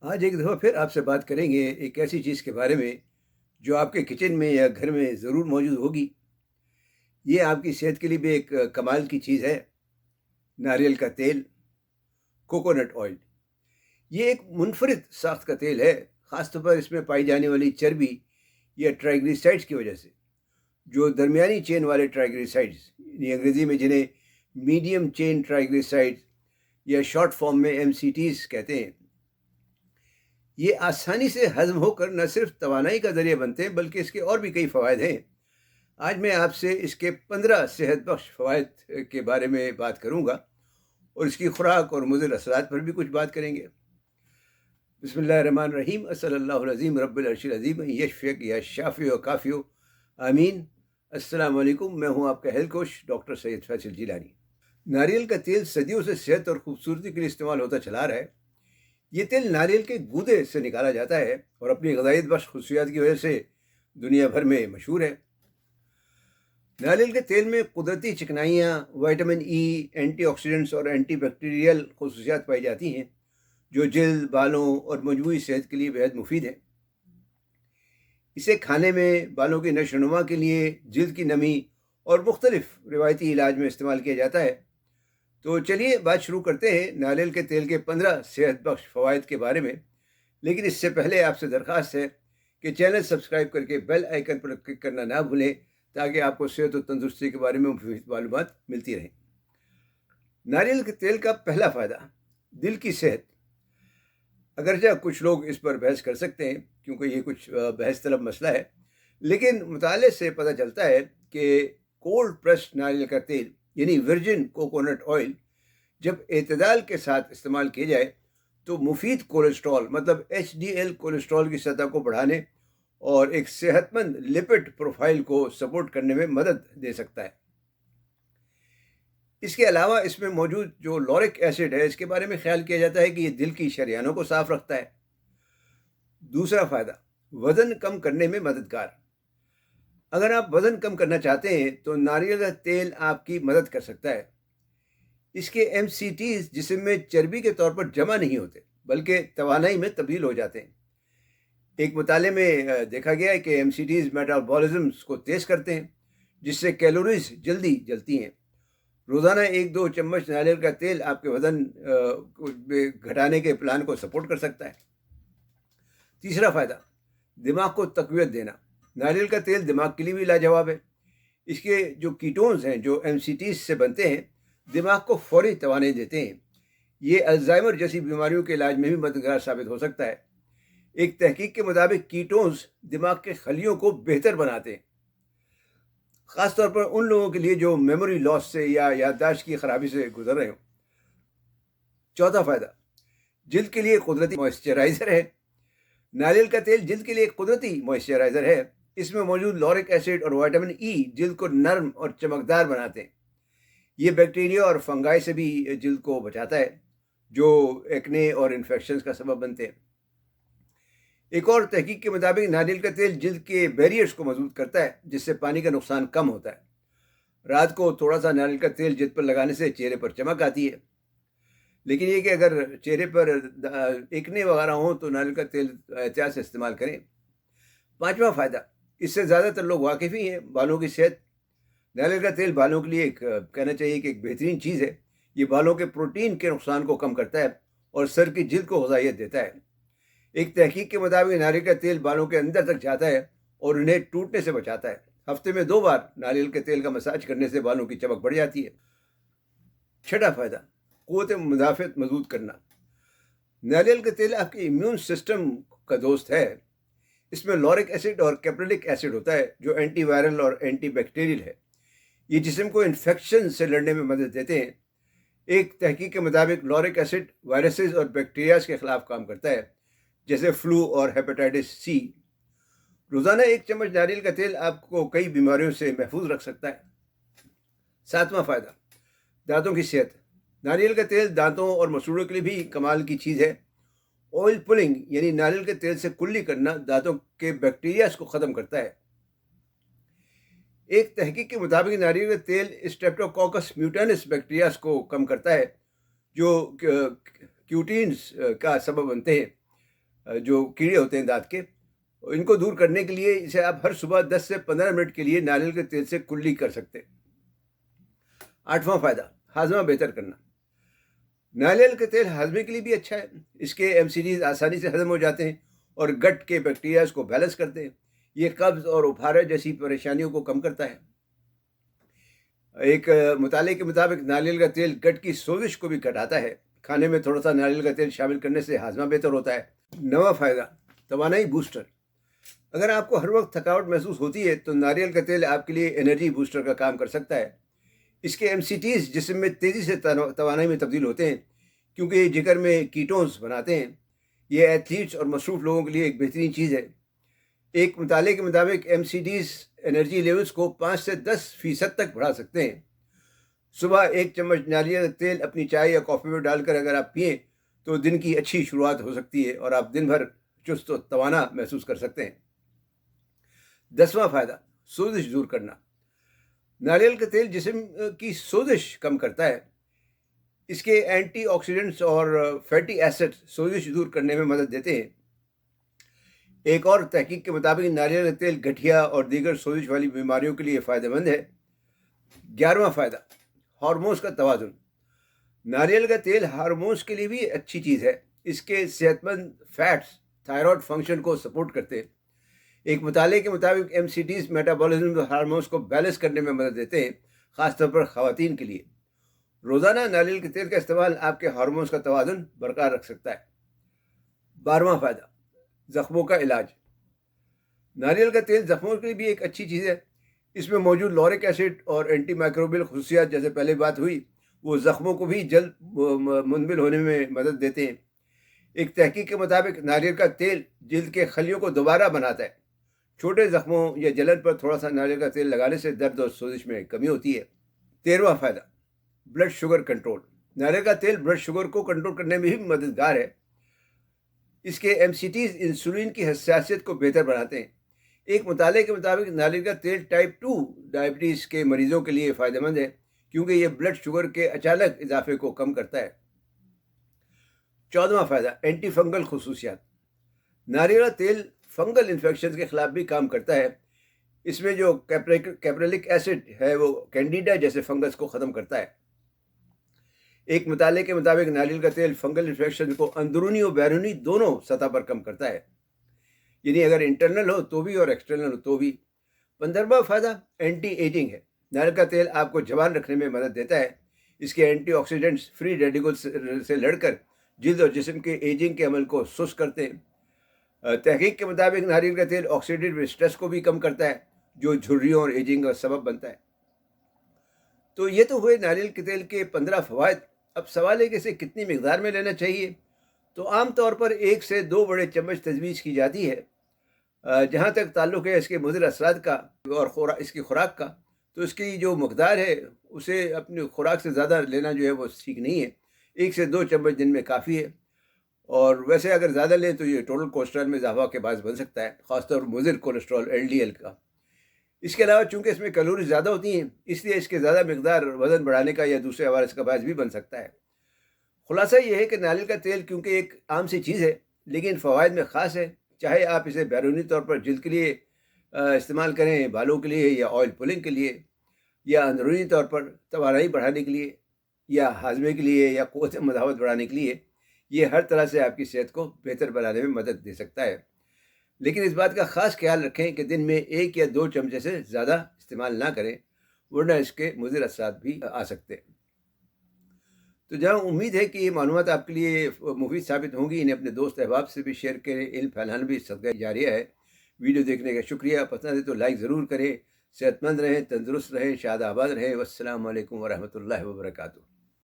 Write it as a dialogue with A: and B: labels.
A: आज एक दफ़ा फिर आपसे बात करेंगे एक ऐसी चीज़ के बारे में जो आपके किचन में या घर में ज़रूर मौजूद होगी। ये आपकी सेहत के लिए भी एक कमाल की चीज़ है। नारियल का तेल, कोकोनट ऑयल। ये एक मुनफरिद साख्त का तेल है, ख़ास तौर पर इसमें पाई जाने वाली चर्बी या ट्राइग्लिसराइड्स की वजह से। जो दरमियानी चेन वाले ट्राइग्लिसराइड्स, यानी अंग्रेज़ी में जिन्हें मीडियम चेन ट्राइग्लिसराइड्स या शॉर्ट फॉर्म में एमसीटीज़ कहते हैं, ये आसानी से हज़म होकर न सिर्फ तवानाई का ज़रिया बनते हैं बल्कि इसके और भी कई फ़वाइद हैं। आज मैं आपसे इसके 15 सेहत बख्श फ़वाइद के बारे में बात करूँगा और इसकी खुराक और मुज़र असरात पर भी कुछ बात करेंगे। बिस्मिल्लाहिर्रहमानिर्रहीम। अस्सलाल्लाहु अज़ीम रब्बिल अर्शिल अज़ीम यशफ़िक या शाफ़ी व काफ़ियो आमीन। अस्सलाम वालेकुम। मैं हूँ आपका health coach doctor Syed Faisal Jilani. नारियल का तेल सदियों से सेहत और खूबसूरती के लिए इस्तेमाल होता चला रहा है। ये तेल नारियल के गूदे से निकाला जाता है और अपनी ग़िज़ाइयत बख्श ख़ुसूसियात की वजह से दुनिया भर में मशहूर है। नारियल के तेल में कुदरती चिकनाइयाँ, विटामिन ई, एंटीऑक्सीडेंट्स और एंटीबैक्टीरियल ख़ुसूसियात पाई जाती हैं जो जल्द, बालों और मजमूई सेहत के लिए बेहद मुफीद है। इसे खाने में बालों की नशोनुमा के लिए, जल्द की नमी और मुख्तलिफ रिवायती इलाज में इस्तेमाल किया जाता है। तो चलिए बात शुरू करते हैं नारियल के तेल के 15 सेहत बख्श फ़वाइद के बारे में। लेकिन इससे पहले आपसे दरख्वास्त है कि चैनल सब्सक्राइब करके बेल आइकन पर क्लिक करना ना भूलें ताकि आपको सेहत और तंदुरुस्ती के बारे में मुफीद मालूमात मिलती रहें। नारियल के तेल का पहला फ़ायदा, दिल की सेहत। अगरचे कुछ लोग इस पर बहस कर सकते हैं क्योंकि ये कुछ बहस तलब मसला है, लेकिन मुताले से पता चलता है कि कोल्ड प्रेस्ड नारियल का तेल यानी वर्जिन कोकोनट ऑयल जब एतदाल के साथ इस्तेमाल किया जाए तो मुफीद कोलेस्ट्रॉल मतलब HDL कोलेस्ट्रॉल की सतह को बढ़ाने और एक सेहतमंद लिपिड प्रोफाइल को सपोर्ट करने में मदद दे सकता है। इसके अलावा इसमें मौजूद जो लॉरिक एसिड है इसके बारे में ख्याल किया जाता है कि ये दिल की शरियानों को साफ रखता है। दूसरा फ़ायदा, वज़न कम करने में मददगार। अगर आप वज़न कम करना चाहते हैं तो नारियल का तेल आपकी मदद कर सकता है। इसके एमसीटीज़ जिस्म में चर्बी के तौर पर जमा नहीं होते बल्कि तवानाई में तब्दील हो जाते हैं। एक मुताले में देखा गया है कि एमसीटीज़ मेटाबॉलिज्म्स को तेज़ करते हैं जिससे कैलोरीज जल्दी जलती हैं। रोज़ाना 1-2 चम्मच नारियल का तेल आपके वज़न को घटाने के प्लान को सपोर्ट कर सकता है। तीसरा फ़ायदा, दिमाग को तक़वियत देना। नारियल का तेल दिमाग के लिए भी लाजवाब है। इसके जो कीटोन्स हैं जो एमसीटीज़ से बनते हैं दिमाग को फौरी तवानाई देते हैं। ये अल्जाइमर जैसी बीमारियों के इलाज में भी मददगार साबित हो सकता है। एक तहकीक के मुताबिक कीटोन्स दिमाग के खलियों को बेहतर बनाते हैं, ख़ास तौर पर उन लोगों के लिए जो मेमोरी लॉस से या याददाश्त की खराबी से गुजर रहे हों। चौथा फ़ायदा, जिल्द के लिए कुदरती मॉइस्चराइज़र है। नारियल का तेल जिल्द के लिए एक कुदरती मॉइस्चराइज़र है। इसमें मौजूद लॉरिक एसिड और विटामिन ई जिल्द को नर्म और चमकदार बनाते हैं। ये बैक्टीरिया और फंगाई से भी जिल्द को बचाता है जो एक्ने और इन्फेक्शंस का सबब बनते हैं। एक और तहकीक के मुताबिक नारियल का तेल जिल्द के बैरियर्स को मजबूत करता है जिससे पानी का नुकसान कम होता है। रात को थोड़ा सा नारियल का तेल जिल्द पर लगाने से चेहरे पर चमक आती है। लेकिन ये कि अगर चेहरे पर एक्ने वगैरह हो तो नारियल का तेल एहतियात से इस्तेमाल करें। पाँचवा फ़ायदा, इससे ज़्यादातर लोग वाकिफ़ ही हैं, बालों की सेहत। नारियल का तेल बालों के लिए एक कहना चाहिए कि एक बेहतरीन चीज़ है। ये बालों के प्रोटीन के नुकसान को कम करता है और सर की जिल्द को ग़िज़ाइयत देता है। एक तहकीक के मुताबिक नारियल का तेल बालों के अंदर तक जाता है और उन्हें टूटने से बचाता है। हफ्ते में 2 बार नारियल के तेल का मसाज करने से बालों की चमक बढ़ जाती है। छठा फ़ायदा, क़ुव्वत मुदाफ़अत मज़बूत करना। नारियल का तेल आपके इम्यून सिस्टम का दोस्त है। इसमें लॉरिक एसिड और कैप्रिलिक एसिड होता है जो एंटीवायरल और एंटीबैक्टीरियल है। ये जिस्म को इन्फेक्शन से लड़ने में मदद देते हैं। एक तहकीक के मुताबिक लॉरिक एसिड वायरसेस और बैक्टीरियाज के ख़िलाफ़ काम करता है जैसे फ्लू और हेपेटाइटिस सी। रोज़ाना 1 चम्मच नारियल का तेल आपको कई बीमारियों से महफूज रख सकता है। सातवां फ़ायदा, दांतों की सेहत। नारियल का तेल दांतों और मसूड़ों के लिए भी कमाल की चीज़ है। ऑयल पुलिंग यानी नारियल के तेल से कुल्ली करना दांतों के बैक्टीरियाज को ख़त्म करता है। एक तहकीक के मुताबिक नारियल का तेल स्ट्रेप्टोकोकस म्यूटेनस बैक्टीरियाज को कम करता है जो क्यूटीन्स का सबब बनते हैं। जो कीड़े होते हैं दांत के, इनको दूर करने के लिए इसे आप हर सुबह 10 से 15 मिनट के लिए नारियल के तेल से कुल्ली कर सकते हैं। 8वां फ़ायदा, हाजमा बेहतर करना। नारियल का तेल हाजमे के लिए भी अच्छा है। इसके एमसीडीज आसानी से हजम हो जाते हैं और गट के बैक्टीरियाज को बैलेंस करते हैं। ये कब्ज़ और उफारे जैसी परेशानियों को कम करता है। एक मुताले के मुताबिक नारियल का तेल गट की सोजिश को भी घटाता है। खाने में थोड़ा सा नारियल का तेल शामिल करने से हाजमा बेहतर होता है। 9वां फ़ायदा, तवानाई बूस्टर। अगर आपको हर वक्त थकावट महसूस होती है तो नारियल का तेल आपके लिए एनर्जी बूस्टर का काम कर सकता है। इसके एमसीटीज जिस्म में तेज़ी से तवानाई में तब्दील होते हैं क्योंकि ये जिगर में कीटोन्स बनाते हैं। ये एथलीट्स और मसरूफ़ लोगों के लिए एक बेहतरीन चीज़ है। एक मुताले के मुताबिक एमसीडीज एनर्जी लेवल्स को 5 से 10% तक बढ़ा सकते हैं। सुबह 1 चम्मच नारियल तेल अपनी चाय या कॉफ़ी में डालकर अगर आप पिएं तो दिन की अच्छी शुरुआत हो सकती है और आप दिन भर चुस्त और तवाना महसूस कर सकते हैं। 10वां फ़ायदा, सोजिश दूर करना। नारियल का तेल जिस्म की सोजिश कम करता है। इसके एंटीऑक्सीडेंट्स और फैटी एसिड सोजिश दूर करने में मदद देते हैं। एक और तहकीक के मुताबिक नारियल का तेल गठिया और दीगर सोजिश वाली बीमारियों के लिए फ़ायदेमंद है। 11वां फ़ायदा, हार्मोन्स का तवाज़ुन। नारियल का तेल हार्मोन्स के लिए भी अच्छी चीज़ है। इसके सेहतमंद फैट्स थायराइड फंक्शन को सपोर्ट करते हैं। एक मुताले के मुताबिक एमसीटीज मेटाबॉलिज्म और हार्मोन्स को बैलेंस करने में मदद देते हैं, ख़ासतौर पर ख़वातीन के लिए। रोज़ाना नारियल के तेल का इस्तेमाल आपके हार्मोन्स का तवाज़ुन बरकरार रख सकता है। 12वां फ़ायदा, ज़ख्मों का इलाज। नारियल का तेल ज़ख्मों के लिए भी एक अच्छी चीज़ है। इसमें मौजूद लॉरिक एसिड और एंटी माइक्रोबियल खसूसियात, जैसे पहले बात हुई, वो ज़ख्मों को भी जल्द मुंतमिल होने में मदद देते हैं। एक तहकीक के मुताबिक नारियल का तेल जल्द के खलियों को दोबारा बनाता है। छोटे ज़ख्मों या जलन पर थोड़ा सा नारियल का तेल लगाने से दर्द और सोजिश में कमी होती है। 13वां फ़ायदा, ब्लड शुगर कंट्रोल। नारियल का तेल ब्लड शुगर को कंट्रोल करने में भी मददगार है। इसके एमसीटीज इंसुलिन की हसासियत को बेहतर बनाते हैं। एक मुताले के मुताबिक नारियल का तेल टाइप 2 डायबिटीज़ के मरीजों के लिए फ़ायदेमंद है क्योंकि ये ब्लड शुगर के अचानक इजाफे को कम करता है। 14वां फ़ायदा, एंटी फंगल खसूसियात। नारियल का तेल फंगल इन्फेक्शन के ख़िलाफ़ भी काम करता है। इसमें जो कैप्रेलिक एसिड है वो कैंडिडा जैसे फंगस को ख़त्म करता है। एक मुताले के मुताबिक नारियल का तेल फंगल इन्फेक्शन को अंदरूनी और बैरूनी दोनों सतह पर कम करता है, यानी अगर इंटरनल हो तो भी और एक्सटर्नल हो तो भी। 15वां फ़ायदा, एंटी एजिंग है। नारियल का तेल आपको जवान रखने में मदद देता है। इसके एंटीऑक्सीडेंट्स फ्री रेडिकल्स से लड़कर जिल्द और जिस्म के एजिंग के अमल को सुस्त करते हैं। तहकीक के मुताबिक नारियल का तेल ऑक्सीडेटिव स्ट्रेस को भी कम करता है, जो झुर्रियों और एजिंग का सबब बनता है। तो ये तो हुए नारियल के तेल के 15 फ़वाइद। अब सवाल है कि इसे कितनी मिकदार में लेना चाहिए। तो आम तौर पर 1 से 2 बड़े चम्मच तजवीज़ की जाती है। जहाँ तक ताल्लुक़ है इसके मुज़र असरात का और इसकी खुराक का, तो इसकी जो मकदार है उसे अपनी खुराक से ज़्यादा लेना जो है वो ठीक नहीं है। 1 से 2 चम्मच दिन में काफ़ी है। और वैसे अगर ज़्यादा लें तो ये टोटल कोलेस्ट्रॉल में इजाफा के बायस बन सकता है, ख़ासतौर पर मुज़र कोलेस्ट्रॉल LDL का। इसके अलावा चूँकि इसमें कैलोरी ज़्यादा होती हैं, इसलिए इसके ज़्यादा मकदार वज़न बढ़ाने का या दूसरे अवारिस का बायस भी बन सकता है। खुलासा ये है कि नारियल का तेल क्योंकि एक आम सी चीज़ है लेकिन फ़वाइद में ख़ास है। चाहे आप इसे बैरूनी तौर पर जिल्द के लिए इस्तेमाल करें, बालों के लिए या ऑयल पुलिंग के लिए, या अंदरूनी तौर पर तवानाई बढ़ाने के लिए, या हाजमे के लिए, या क़ुव्वत मदावत बढ़ाने के लिए, ये हर तरह से आपकी सेहत को बेहतर बनाने में मदद दे सकता है। लेकिन इस बात का ख़ास ख्याल रखें कि दिन में 1 या 2 चमचे से ज़्यादा इस्तेमाल ना करें, वरना इसके मुज़र असरात भी आ सकते हैं। तो जहाँ उम्मीद है कि ये मालूमात आपके लिए मुफीद साबित होंगी, इन्हें अपने दोस्त अहबाब से भी शेयर करें। इल्म फैलाना भी सदका जारिया है। वीडियो देखने का शुक्रिया। पसंद है तो लाइक ज़रूर करें। सेहतमंद रहें, तंदुरुस्त रहें, शाद आबाद रहें। वस्सलामु अलैकुम वरहमतुल्लाहि वबरकातुहू।